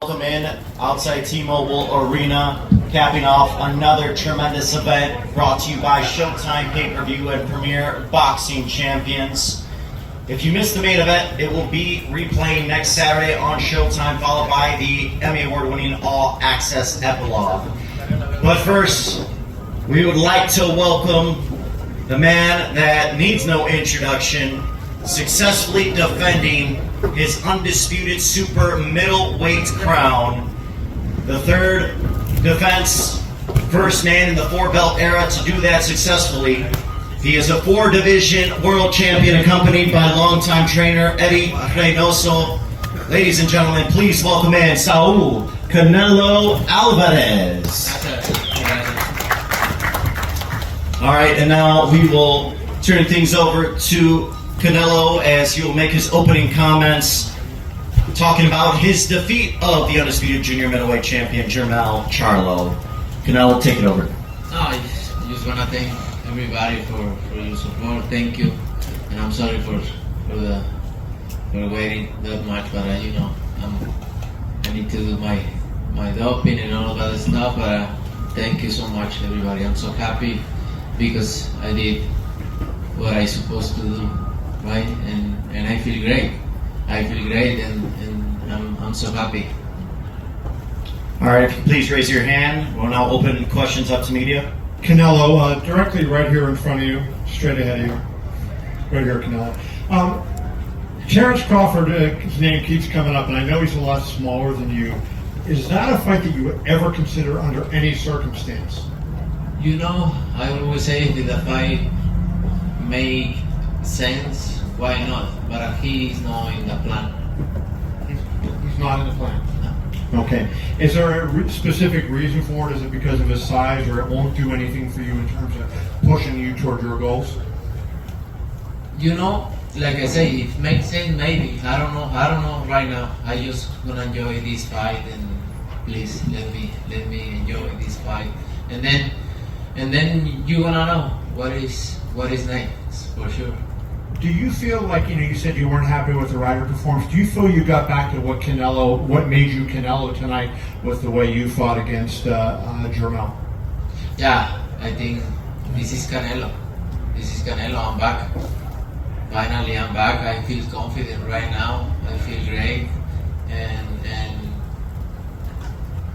Welcome in outside T-Mobile Arena, capping off another tremendous event brought to you by Showtime Pay-Per-View and Premier Boxing Champions. If you missed the main event, it will be replaying next Saturday on Showtime, followed by the Emmy Award-winning All Access Epilogue. But first, we would like to welcome the man that needs no introduction, successfully defending his undisputed super middleweight crown. The third defense, first man in the four-belt era to do that successfully. He is a four-division world champion accompanied by longtime trainer Eddie Reynoso. Ladies and gentlemen, please welcome in Saul Canelo Alvarez. All right, and now we will turn things over to Canelo as he will make his opening comments talking about his defeat of the undisputed junior middleweight champion Jermell Charlo. Canelo, take it over. I just want to thank everybody for your support. Thank you, and I'm sorry for waiting that much, but I need to do my doping and all of that stuff. But thank you so much, everybody. I'm so happy because I did what I supposed to do. Right, and I feel great. And I'm so happy. All right, if you please raise your hand. We'll now open questions up to media. Canelo, directly right here in front of you, straight ahead of you. Right here, Canelo. Terence Crawford, his name keeps coming up, and I know he's a lot smaller than you. Is that a fight that you would ever consider under any circumstance? I always say if the fight make sense, why not? But Akhi is not in the plan. He's not in the plan? No. Okay. Is there a specific reason for it? Is it because of his size, or it won't do anything for you in terms of pushing you toward your goals? Like I say, if it makes sense, maybe. I don't know right now. I just gonna enjoy this fight, and please let me enjoy this fight. And then you gonna know what is next, for sure. Do you feel like, you said you weren't happy with the Ryder performance. Do you feel you got back to what made you Canelo tonight with the way you fought against Jermell? Yeah, I think this is Canelo. I'm back. Finally, I'm back. I feel confident right now. I feel great. And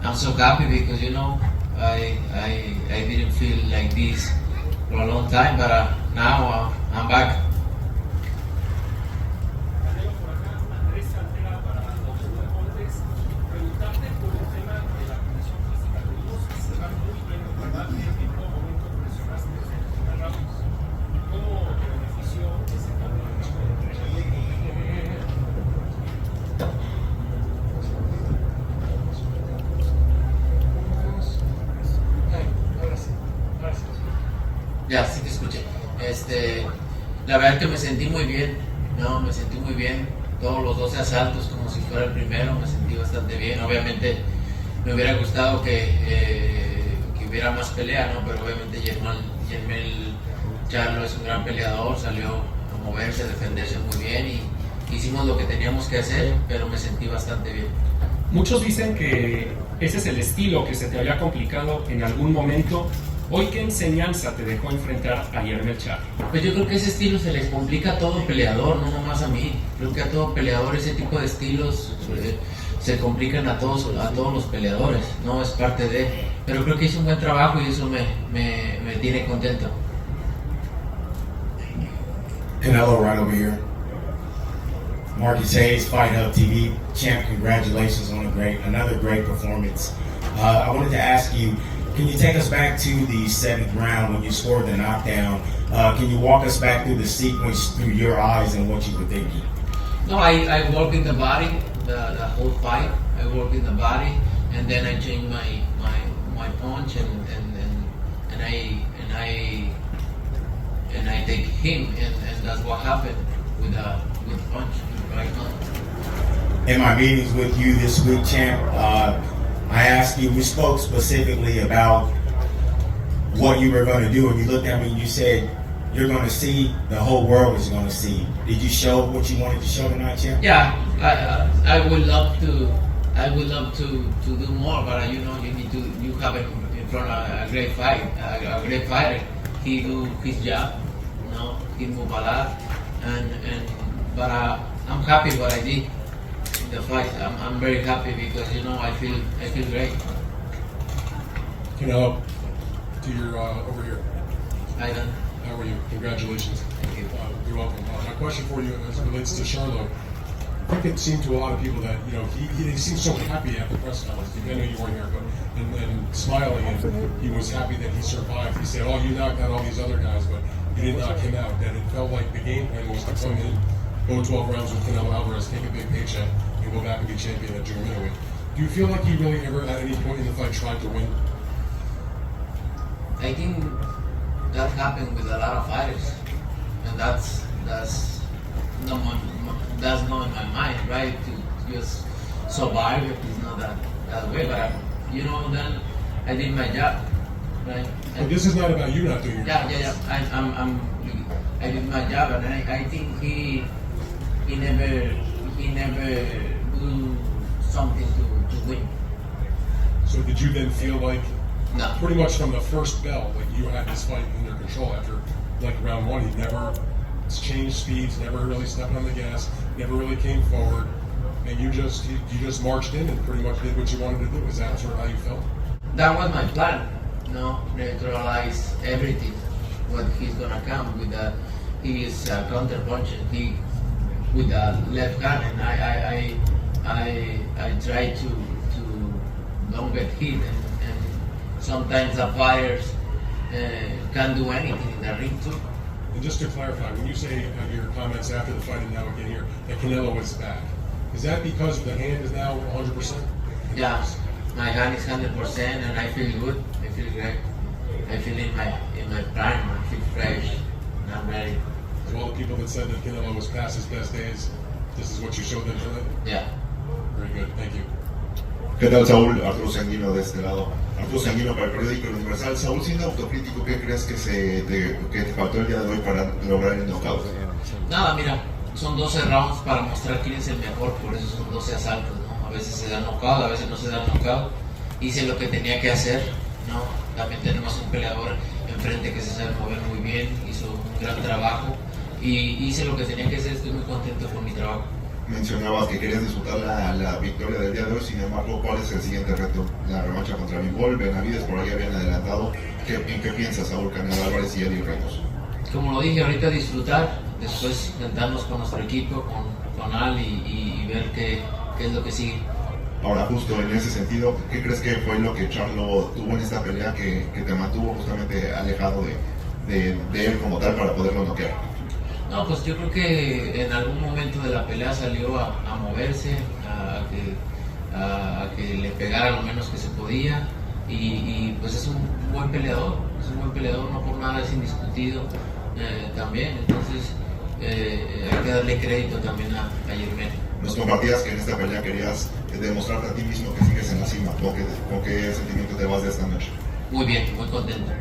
I'm so happy because, I didn't feel like this for a long time, but now I'm back. Ya, sí te escuché. La verdad que me sentí muy bien, todos los 12 asaltos como si fuera el primero, me sentí bastante bien. Obviamente me hubiera gustado que hubiera más pelea, ¿no? Pero obviamente Jermell Charlo es un gran peleador, salió a moverse, a defenderse muy bien y hicimos lo que teníamos que hacer, pero me sentí bastante bien. Muchos dicen que ese es el estilo que se te había complicado en algún momento. Hoy, ¿qué enseñanza te dejó enfrentar a Jermell Charlo? Pues yo creo que ese estilo se les complica a todo peleador, no nomás a mí. Creo que a todo peleador ese tipo de estilos se complican a todos los peleadores, no es parte de. Pero creo que hice un buen trabajo y eso me tiene contento. Canelo right over here. Marcus Hayes, Fight Hub TV champ. Congratulations on another great performance. I wanted to ask you, can you take us back to the 7th round when you scored the knockdown? Can you walk us back through the sequence through your eyes and what you were thinking? No, I work in the body, the whole fight. I work in the body, and then I change my punch, and I take him, and that's what happened with punch, right hand. In my meetings with you this week, champ, I asked you, we spoke specifically about what you were going to do, and you looked at me and you said, you're going to see, the whole world is going to see. Did you show what you wanted to show tonight, champ? Yeah, I would love I would love to do more, but you have in front a great fighter. He do his job, he move a lot, but I'm happy what I did in the fight. I'm very happy because I feel great. Canelo, to your over here. I done. How are you? Congratulations. Thank you. You're welcome. My question for you as it relates to Charlo. I think it seemed to a lot of people that he seemed so happy at the press conference. I know you weren't here, but and smiling, and he was happy that he survived. He said, "Oh, you knocked out all these other guys, but you didn't knock him out." That it felt like the game plan was to come in, go 12 rounds with Canelo Alvarez, take a big paycheck, and go back and be champion at junior middleweight. Do you feel like he really ever at any point in the fight tried to win? I think that happened with a lot of fighters, and that's not in my mind, right? To just survive it's not that way, but then I did my job, right? But this is not about you not doing your job. Yeah. I did my job, and I think he never do something to win. So did you then feel like, No. pretty much from the first bell, like you had this fight under control after like round one? He never changed speeds, never really stepped on the gas, never really came forward, and you just marched in and pretty much did what you wanted to do. Is that sort of how you felt? That was my plan, neutralize everything, what he's gonna come with that. He is counter punching. He with the left hand, and I try to don't get hit, and sometimes the fighters can't do anything in the ring too. And just to clarify, when you say your comments after the fight and now again here that Canelo is back, is that because the hand is now 100%? Yeah, my hand is 100%, and I feel good. I feel great. I feel in my prime. I feel fresh, and I'm ready. To all the people that said that Canelo was past his best days, this is what you showed them tonight? Yeah. Very good, thank you. ¿Qué tal, Saúl? Arturo Sanguino de este lado. Arturo Sanguino para el periódico El Universal. Saúl, siendo autocrítico, ¿qué crees que te faltó el día de hoy para lograr el knockout? Nada, mira, son 12 rounds para mostrar quién es el mejor, por eso son 12 asaltos, ¿no? A veces se da knockout, a veces no se da knockout. Hice lo que tenía que hacer, ¿no? También tenemos un peleador enfrente que se sabe mover muy bien, hizo un gran trabajo y hice lo que tenía que hacer. Estoy muy contento con mi trabajo. Mencionabas que querías disfrutar la victoria del día de hoy, sin embargo, ¿cuál es el siguiente reto? La revancha contra Bivol, Benavides, por ahí habían adelantado. ¿En qué piensas, Saúl Canelo Álvarez y Eddie Reynos? Como lo dije ahorita, disfrutar, después sentarnos con nuestro equipo, con Al y ver qué es lo que sigue. Ahora, justo en ese sentido, ¿qué crees que fue lo que Charlo tuvo en esta pelea que te mantuvo justamente alejado de él como tal para poderlo noquear? No, pues yo creo que en algún momento de la pelea salió a moverse, a que le pegara lo menos que se podía, y pues es un buen peleador, no por nada es indiscutido también, entonces hay que darle crédito también a Jermell. Nos compartías que en esta pelea querías demostrarte a ti mismo que sigues en la cima. ¿Con qué sentimiento te vas de esta noche? Muy bien, muy contento.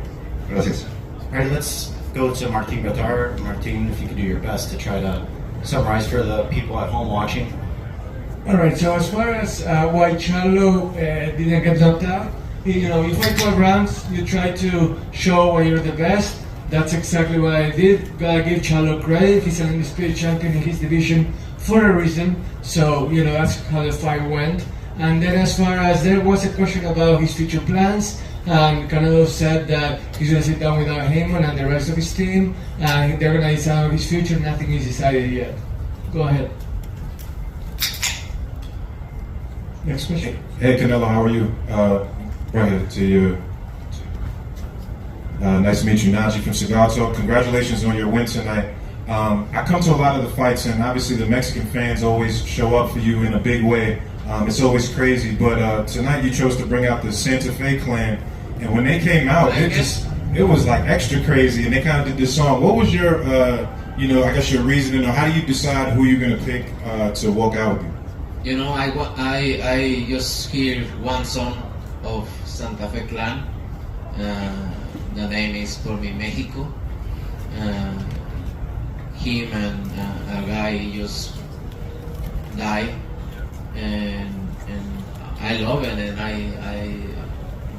Gracias. All right, let's go to Martin Gatar. Martin, if you could do your best to try to summarize for the people at home watching. All right, so as far as why Charlo didn't get knocked out, you fight 12 rounds, you try to show why you're the best. That's exactly what I did. Gotta give Charlo credit. He's an undisputed champion in his division for a reason. So, that's how the fight went. And then as far as there was a question about his future plans, Canelo said that he's going to sit down with Heyman and the rest of his team, and they're going to decide on his future. Nothing is decided yet. Go ahead. Next question. Hey Canelo, how are you? Right here to you. Nice to meet you, Najee from Cigar Talk. Congratulations on your win tonight. I come to a lot of the fights, and obviously the Mexican fans always show up for you in a big way. It's always crazy, but tonight you chose to bring out the Santa Fe clan, and when they came out, it was like extra crazy, and they kind of did this song. What was your, I guess your reasoning, or how do you decide who you're going to pick to walk out with you? I just hear one song of Santa Fe Clan. The name is For Mi Mexico. Him and a guy just died, and I love it, and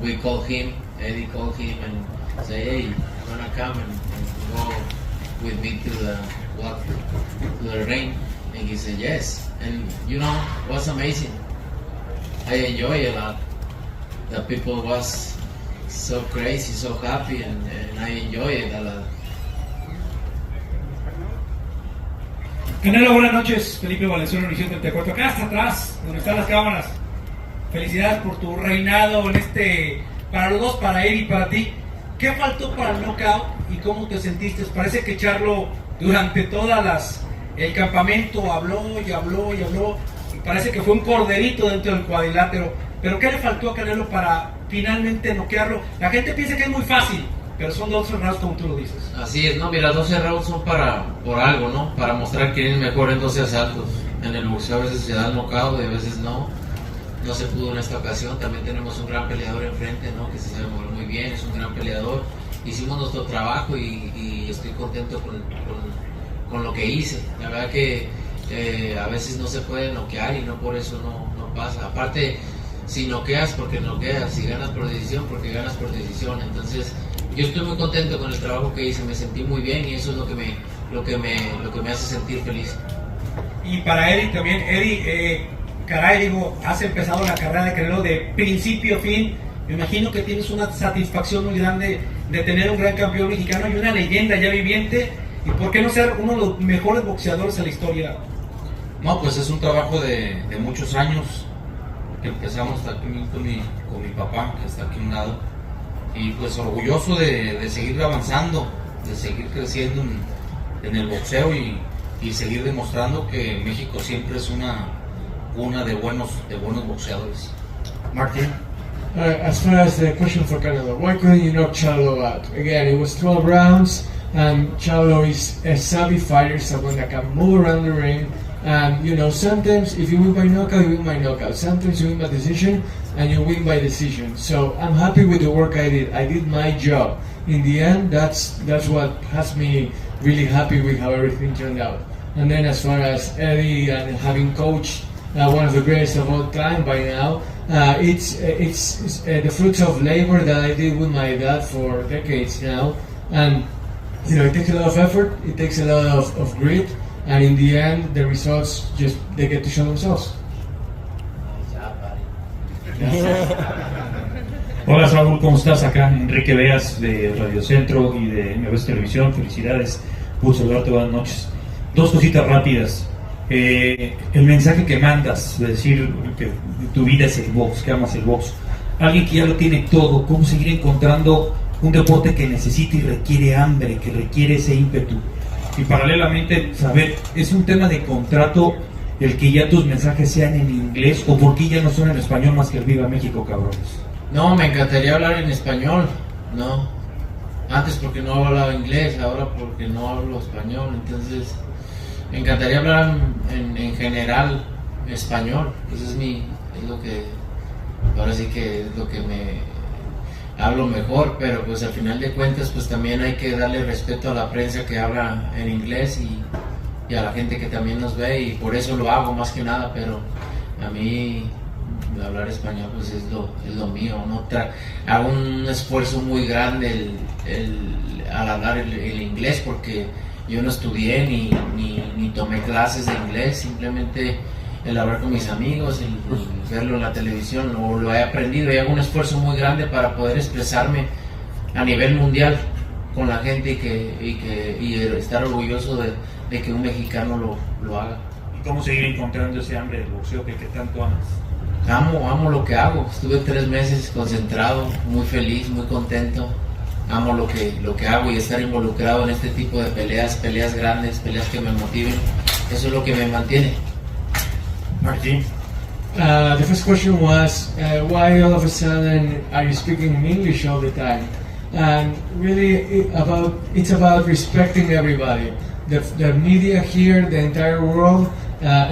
we call him, Eddie called him and say, hey, you wanna come and go with me to the ring? And he said yes, and you know, it was amazing. I enjoy it a lot. The people was so crazy, so happy, and I enjoy it a lot. Canelo, buenas noches. Felipe Valenzuela, Univisión 34. Acá hasta atrás, donde están las cámaras. Felicidades por tu reinado en para los dos, para él y para ti. ¿Qué faltó para el knockout y cómo te sentiste? Parece que Charlo durante el campamento habló y habló y habló. Y parece que fue un corderito dentro del cuadrilátero. Pero ¿qué le faltó a Canelo para finalmente noquearlo? La gente piensa que es muy fácil, pero son 12 rounds como tú lo dices. Así es, ¿no? Mira, 12 rounds son por algo, ¿no? Para mostrar quién es mejor en 12 asaltos. En el boxeo a veces se da el knockout y a veces no. No se pudo en esta ocasión. También tenemos un gran peleador enfrente, ¿no? Que se sabe mover muy bien, es un gran peleador. Hicimos nuestro trabajo y estoy contento con lo que hice. La verdad que a veces no se puede noquear y no por eso no pasa. Aparte, si noqueas, porque noqueas. Si ganas por decisión, porque ganas por decisión. Entonces, yo estoy muy contento con el trabajo que hice. Me sentí muy bien y eso es lo que me hace sentir feliz. Y para Eddie también, Eddie, caray, digo, has empezado la carrera de Canelo de principio a fin. Me imagino que tienes una satisfacción muy grande de tener un gran campeón mexicano y una leyenda ya viviente. ¿Y por qué no ser uno de los mejores boxeadores de la historia? No, pues es un trabajo de muchos años que empezamos también con mi papá, que está aquí a un lado. Y pues orgulloso de seguir avanzando, de seguir creciendo en el boxeo y seguir demostrando que México siempre es una de buenos boxeadores. Martin? As far as the question for Canelo, why couldn't you knock Charlo out? Again, it was 12 rounds, and Charlo is a savvy fighter, someone that can move around the ring. And you know, sometimes if you win by knockout, you win by knockout. Sometimes you win by decision, and you win by decision. So I'm happy with the work I did. I did my job. In the end, that's what has me really happy with how everything turned out. And then as far as Eddie and having coached one of the greatest of all time by now, it's the fruits of labor that I did with my dad for decades now. And you know, it takes a lot of effort, it takes a lot of grit, and in the end, the results they get to show themselves. Hola Saúl, ¿cómo estás? Acá Enrique Veas de Radio Centro y de Nueva Televisión. Felicidades, gusto saludarte, buenas noches. Dos cositas rápidas. El mensaje que mandas, de decir que tu vida es el box, que amas el box. Alguien que ya lo tiene todo, ¿cómo seguir encontrando un deporte que necesita y requiere hambre, que requiere ese ímpetu? Y paralelamente, saber, ¿es un tema de contrato el que ya tus mensajes sean en inglés o por qué ya no son en español más que el Viva México, cabrones? No, me encantaría hablar en español, no. Antes porque no hablaba inglés, ahora porque no hablo español, entonces me encantaría hablar en general español. Eso es lo que, ahora sí que es lo que me hablo mejor, pero pues al final de cuentas pues también hay que darle respeto a la prensa que habla en inglés y a la gente que también nos ve, y por eso lo hago más que nada, pero a mí hablar español pues es lo mío, ¿no? Hago un esfuerzo muy grande al hablar el inglés porque yo no estudié ni tomé clases de inglés, simplemente el hablar con mis amigos, el verlo en la televisión, lo he aprendido y hago un esfuerzo muy grande para poder expresarme a nivel mundial con la gente y estar orgulloso de que un mexicano lo haga. ¿Y cómo seguir encontrando ese hambre del boxeo que tanto amas? Amo lo que hago, estuve 3 meses concentrado, muy feliz, muy contento. Amo lo que hago y estar involucrado en este tipo de peleas grandes, peleas que me motiven, eso es lo que me mantiene. Martin? The first question was, why all of a sudden are you speaking in English all the time? And really, it's about respecting everybody. The media here, the entire world,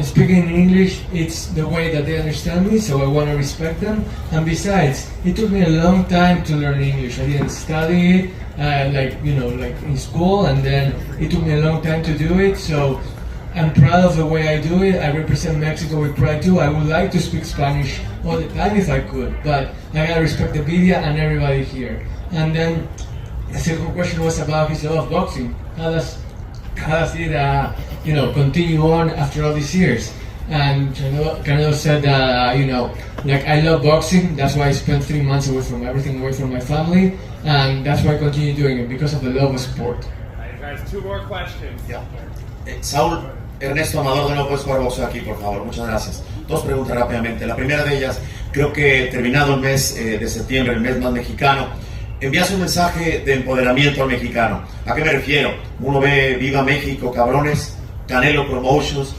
speaking in English, it's the way that they understand me, so I want to respect them. And besides, it took me a long time to learn English. I didn't study it, like in school, and then it took me a long time to do it, so I'm proud of the way I do it. I represent Mexico with pride too. I would like to speak Spanish all the time if I could, but I gotta respect the media and everybody here. And then the second question was about his love of boxing. How does it, continue on after all these years? And Canelo said, like I love boxing. That's why I spent 3 months away from everything, away from my family, and that's why I continue doing it because of the love of sport. Guys, 2 more questions. Yeah. Saúl, Ernesto Amador, de nuevo puedes jugar boxeo aquí, por favor. Muchas gracias. 2 preguntas rápidamente. La primera de ellas, creo que terminado el mes de septiembre, el mes más mexicano, envías un mensaje de empoderamiento al mexicano. ¿A qué me refiero? Uno ve Viva México, cabrones, Canelo Promotions,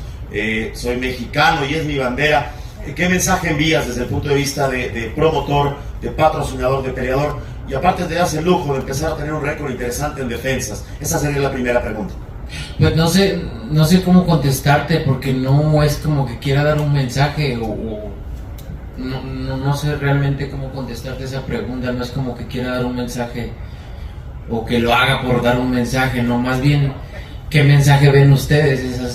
soy mexicano y es mi bandera. ¿Qué mensaje envías desde el punto de vista de promotor, de patrocinador, de peleador? Y aparte te das el lujo de empezar a tener un récord interesante en defensas. Esa sería la primera pregunta. Pues no sé cómo contestarte porque no es como que quiera dar un mensaje o no sé realmente cómo contestarte esa pregunta. No es como que quiera dar un mensaje o que lo haga por dar un mensaje, no, más bien ¿qué mensaje ven ustedes? Esa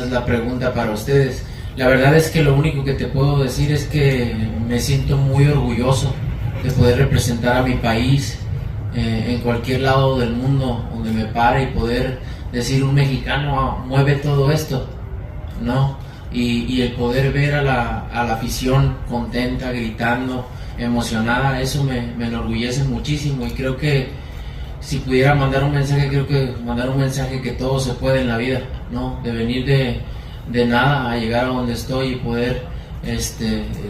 es la pregunta para ustedes. La verdad es que lo único que te puedo decir es que me siento muy orgulloso de poder representar a mi país en cualquier lado del mundo donde me pare y poder decir un mexicano mueve todo esto, ¿no? Y el poder ver a la afición contenta, gritando, emocionada, eso me enorgullece muchísimo y creo que si pudiera mandar un mensaje, creo que mandar un mensaje que todo se puede en la vida, ¿no? De venir de nada a llegar a donde estoy y poder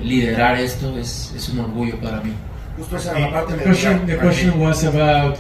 liderar esto es un orgullo para mí. The question was about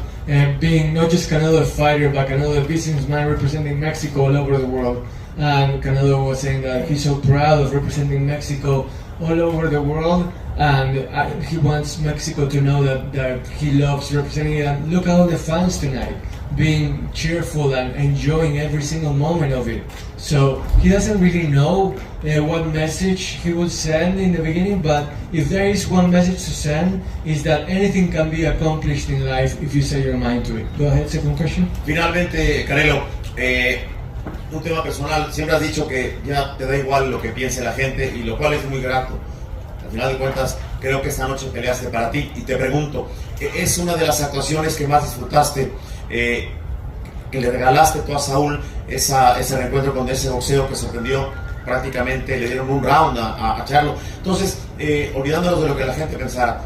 being not just Canelo a fighter, but Canelo a businessman representing Mexico all over the world. And Canelo was saying that he's so proud of representing Mexico all over the world, and he wants Mexico to know that he loves representing it. And look at all the fans tonight, being cheerful and enjoying every single moment of it. So he doesn't really know what message he would send in the beginning, but if there is one message to send, is that anything can be accomplished in life if you set your mind to it. Go ahead, second question. Finalmente, Canelo, un tema personal, siempre has dicho que ya te da igual lo que piense la gente y lo cual es muy grato. Al final de cuentas, creo que esta noche peleaste para ti y te pregunto, ¿es una de las actuaciones que más disfrutaste, que le regalaste tú a Saúl, ese reencuentro con ese boxeo que sorprendió? Prácticamente le dieron un round a Charlo. Entonces, olvidándonos de lo que la gente pensara,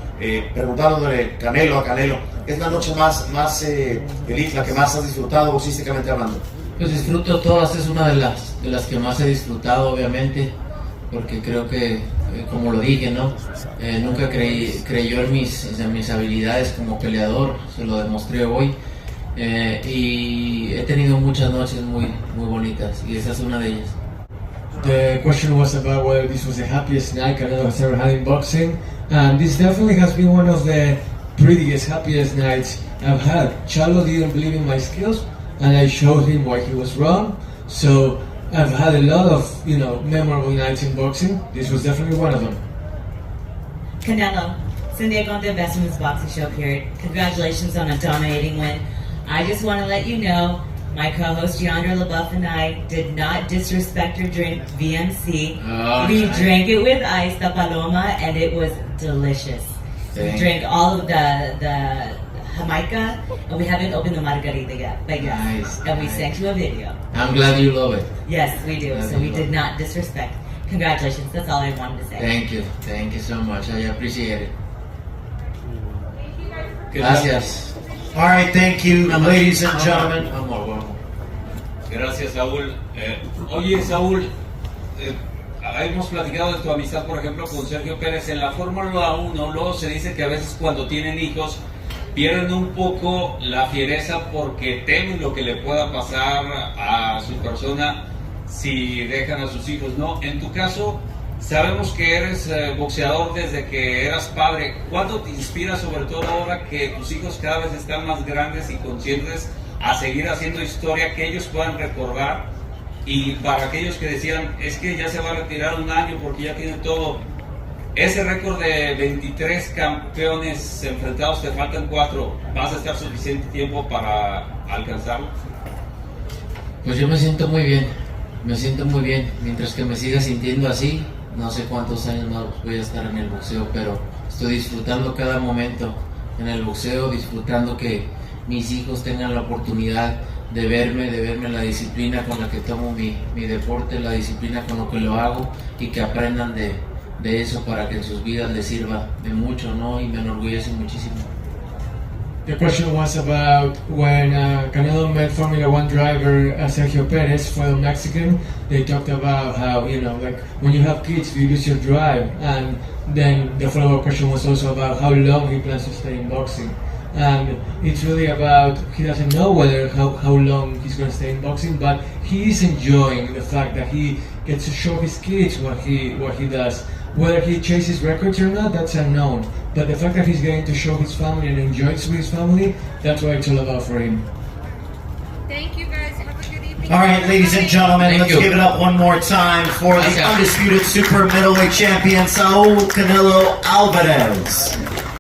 preguntándole Canelo a Canelo, ¿es la noche más feliz, la que más has disfrutado boxísticamente hablando? Pues disfruto todas, es una de las que más he disfrutado, obviamente, porque creo que, como lo dije, ¿no? Nunca creyó en mis habilidades como peleador, se lo demostré hoy, y he tenido muchas noches muy bonitas, y esa es una de ellas. The question was about whether this was the happiest night Canelo has ever had in boxing, and this definitely has been one of the prettiest, happiest nights I've had. Charlo didn't believe in my skills, and I showed him why he was wrong. So I've had a lot of, memorable nights in boxing. This was definitely one of them. Canelo, San Diego Investments Boxing Show period. Congratulations on a dominating win. I just want to let you know, my co-host Deandra LaBeouf and I did not disrespect your drink, VMC. We drank it with ice, the Paloma, and it was delicious. We drank all of the Jamaica, and we haven't opened the margarita yet, but yes, nice, and we sent you a video. I'm glad you love it. Yes, we do, so we did not disrespect. Congratulations, that's all I wanted to say. Thank you so much, I appreciate it. Gracias. All right, thank you, ladies and gentlemen. Gracias, Saúl. Oye, Saúl, hemos platicado de tu amistad, por ejemplo, con Sergio Pérez. En la Fórmula 1, luego se dice que a veces cuando tienen hijos pierden un poco la fiereza porque temen lo que le pueda pasar a su persona si dejan a sus hijos, ¿no? En tu caso, sabemos que eres boxeador desde que eras padre. ¿Cuánto te inspira, sobre todo ahora que tus hijos cada vez están más grandes y conscientes, a seguir haciendo historia que ellos puedan recordar? Y para aquellos que decían, es que ya se va a retirar un año porque ya tiene todo, ese récord de 23 campeones enfrentados, te faltan 4, ¿vas a estar suficiente tiempo para alcanzarlo? Pues yo me siento muy bien, mientras que me siga sintiendo así, no sé cuántos años más voy a estar en el boxeo, pero estoy disfrutando cada momento en el boxeo, disfrutando que mis hijos tengan la oportunidad de verme la disciplina con la que tomo mi deporte, la disciplina con lo que lo hago y que aprendan de eso para que en sus vidas les sirva de mucho, ¿no? Y me enorgullece muchísimo. The question was about when Canelo met Formula One driver Sergio Perez, fellow Mexican. They talked about how, like when you have kids, you lose your drive. And then the follow-up question was also about how long he plans to stay in boxing. And it's really about, he doesn't know how long he's going to stay in boxing, but he is enjoying the fact that he gets to show his kids what he does. Whether he chases records or not, that's unknown. But the fact that he's getting to show his family and enjoy it with his family, that's what it's all about for him. Thank you guys. Have a good evening. All right, ladies and gentlemen, let's you. give it up one more time for the undisputed super middleweight champion, Saul Canelo Alvarez.